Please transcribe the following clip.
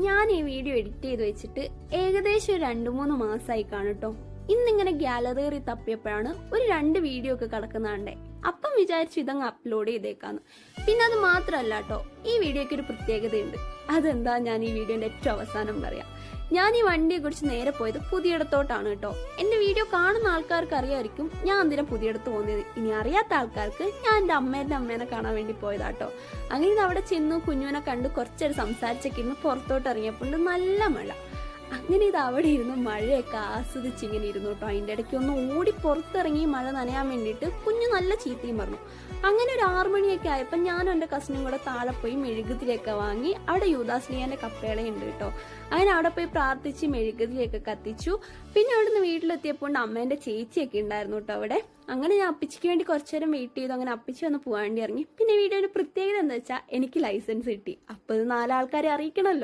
ഞാൻ ഈ video edit ചെയ്ത് വെച്ചിട്ട് ഏകദേശം 2-3 മാസമായി കാണട്ടോ. ഇന്നിങ്ങനെ ഗാലറി തപ്പിയപ്പോഴാണ് ഒരു 2 വീഡിയോ ഒക്കെ കിടക്കുന്നാണ്ടേ. അപ്പം വിചാരിച്ചു ഇതങ്ങ് അപ്ലോഡ് ചെയ്തേക്കാന്ന്. പിന്നെ അത് മാത്രല്ല കേട്ടോ, ഈ വീഡിയോക്ക് ഒരു പ്രത്യേകതയുണ്ട്. അതെന്താ ഞാൻ ഈ വീഡിയോന്റെ ഏറ്റവും അവസാനം പറയാം. ഞാൻ ഈ വണ്ടിയെ കുറിച്ച് നേരെ പോയത് പുതിയിടത്തോട്ടാണ് കേട്ടോ. എന്റെ വീഡിയോ കാണുന്ന ആൾക്കാർക്ക് അറിയായിരിക്കും ഞാൻ എന്തിനാ പുതിയിടത്ത് പോകുന്നത്. ഇനി അറിയാത്ത ആൾക്കാർക്ക് ഞാൻ എന്റെ അമ്മേനെ കാണാൻ വേണ്ടി പോയതാട്ടോ. അങ്ങനെ ഇത് അവിടെ ചെന്നു കുഞ്ഞുവിനെ കണ്ട് കുറച്ചേരം സംസാരിച്ചൊക്കെ ഇരുന്ന് പുറത്തോട്ട് ഇറങ്ങിയപ്പോൾ നല്ല മഴ. അങ്ങനെ ഇത് അവിടെ ഇരുന്ന് മഴയൊക്കെ ആസ്വദിച്ചിങ്ങനെ ഇരുന്നു കേട്ടോ. അതിൻ്റെ ഇടയ്ക്ക് ഒന്ന് ഓടി പുറത്തിറങ്ങി മഴ നനയാൻ വേണ്ടിയിട്ട് കുഞ്ഞു നല്ല ചീത്തയും പറഞ്ഞു. അങ്ങനെ ഒരു 6 മണിയൊക്കെ ആയപ്പോൾ ഞാനും എൻ്റെ കസിനും കൂടെ താഴെ പോയി മെഴുകുതിരിയൊക്കെ വാങ്ങി. അവിടെ യൂദാസ്ലിയാൻ്റെ കപ്പേളയുണ്ട് കേട്ടോ. അങ്ങനെ അവിടെ പോയി പ്രാർത്ഥിച്ച് മെഴുകുതിരിയൊക്കെ കത്തിച്ചു. പിന്നെ അവിടുന്ന് വീട്ടിലെത്തിയപ്പോൾ അമ്മേൻ്റെ ചേച്ചിയൊക്കെ ഉണ്ടായിരുന്നു കേട്ടോ അവിടെ. അങ്ങനെ ഞാൻ അപ്പിച്ചിക്ക് വേണ്ടി കുറച്ചു നേരം വെയിറ്റ് ചെയ്തു. അങ്ങനെ അപ്പിച്ച് വന്ന് പോകാൻ വേണ്ടി ഇറങ്ങി. പിന്നെ വീഡിയോയുടെ പ്രത്യേകത എന്താ വെച്ചാൽ എനിക്ക് ലൈസൻസ് കിട്ടി. അപ്പോൾ ഇത് 4 ആൾക്കാരെ അറിയിക്കണമല്ലോ.